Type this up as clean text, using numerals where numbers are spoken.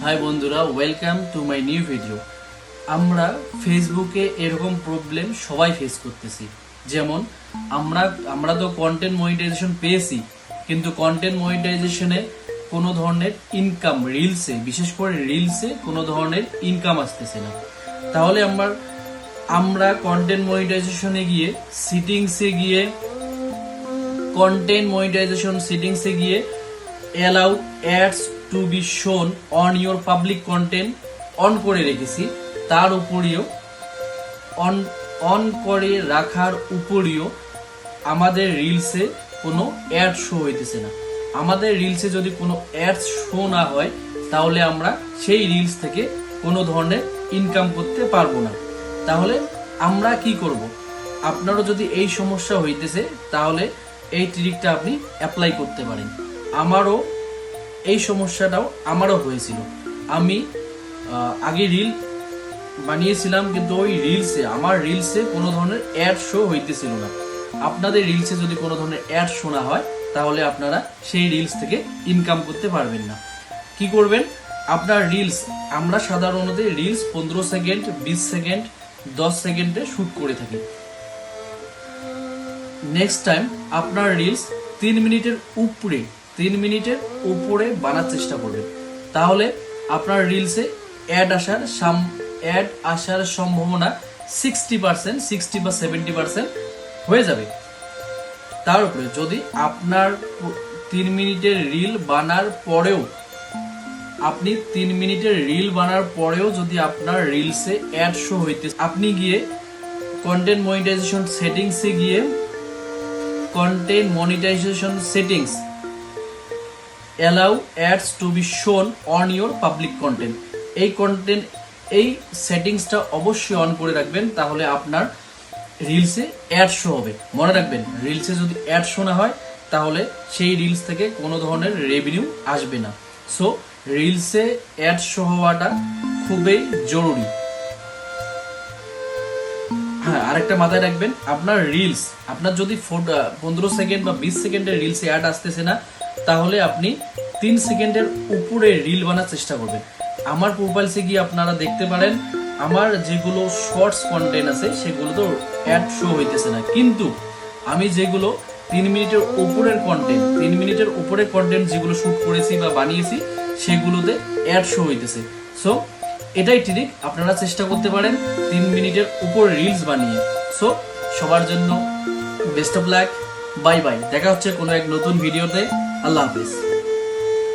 High বন্ধুরা, welcome to my new video. আমরা ফেসবুকে এরকম প্রবলেম সবাই ফেস করতেছি। যেমন আমরা তো কন্টেন্ট মনিটাইজেশন পেয়েছি, কিন্তু কন্টেন্ট মনিটাইজেশনে কোনো ধরনের ইনকাম, বিশেষ করে রিলসে কোনো ধরনের ইনকাম আসতেছে না। তাহলে আমরা কন্টেন্ট মনিটাইজেশনে গিয়ে কন্টেন্ট মনিটাইজেশন সিটিংসে গিয়ে allow ads to be shown on your public content on করে রেখেছি। তার উপরেও অন করে রাখার উপরেও আমাদের রিলসে কোনো অ্যাড শো হইতেছে না। আমাদের রিলসে যদি কোনো অ্যাডস শো না হয়, তাহলে আমরা সেই রিলস থেকে কোনো ধরনের ইনকাম করতে পারবো না। তাহলে আমরা কি করব? আপনারও যদি এই সমস্যা হইতেছে, তাহলে এই ট্রিকটা আপনি অ্যাপ্লাই করতে পারেন। এই সমস্যাটাও আমারও হয়েছিল। আমি আগে রিল বানিয়েছিলাম, কিন্তু ওই আমার রিলসে কোনো ধরনের অ্যাড শো হইতেছিল না। আপনাদের রিলসে যদি কোনো ধরনের অ্যাড শো না হয়, তাহলে আপনারা সেই রিলস থেকে ইনকাম করতে পারবেন না। কি করবেন? আপনার আমরা সাধারণত রিলস 15 সেকেন্ড, 20 সেকেন্ড, 10 সেকেন্ডে শুট করে থাকি। নেক্সট টাইম আপনার রিলস 3 মিনিটের উপরে বানার চেষ্টা করবেন। তাহলে আপনার রিলসে অ্যাড আসার সম্ভাবনা 60% বা 70% হয়ে যাবে। তার উপরে যদি আপনার 3 মিনিটের রিল বানার পরেও যদি আপনার রিলসে অ্যাড শো হইতে, আপনি গিয়ে content monetization settings allow ads to be shown on your public content, এই সেটিংসটা অবশ্যই অন করে রাখবেন। তাহলে আপনার রিলসে অ্যাড শো হবে। মনে রাখবেন, রিলসে যদি অ্যাড শো না হয়, তাহলে সেই রিলস থেকে কোনো ধরনের রেভিনিউ আসবে না। সো রিলসে অ্যাড শো হওয়াটা খুবই জরুরি। হ্যাঁ, আরেকটা মাথায় রাখবেন, আপনার যদি 15 সেকেন্ড বা 20 সেকেন্ডের রিলসে অ্যাড আসতেছে না, তাহলে আপনি 3 সেকেন্ডের উপরে রিল বানার চেষ্টা করবেন। আমার প্রোফাইলসে গিয়ে আপনারা দেখতে পারেন, আমার যেগুলো শর্টস কন্টেন্ট আছে সেগুলো তো অ্যাড শো হইতেছে না, কিন্তু আমি যেগুলো 3 মিনিটের উপরের কন্টেন্ট যেগুলো শুট করেছি বা বানিয়েছি, সেগুলোতে অ্যাড শো হইতেছে। সো এটাই ট্রিক, আপনারা চেষ্টা করতে পারেন 3 মিনিটের উপর রিলস বানিয়ে। সো সবার জন্য best of luck, bye bye. দেখা হচ্ছে কোনো এক নতুন ভিডিওতে। আল্লাহ হাফিজ।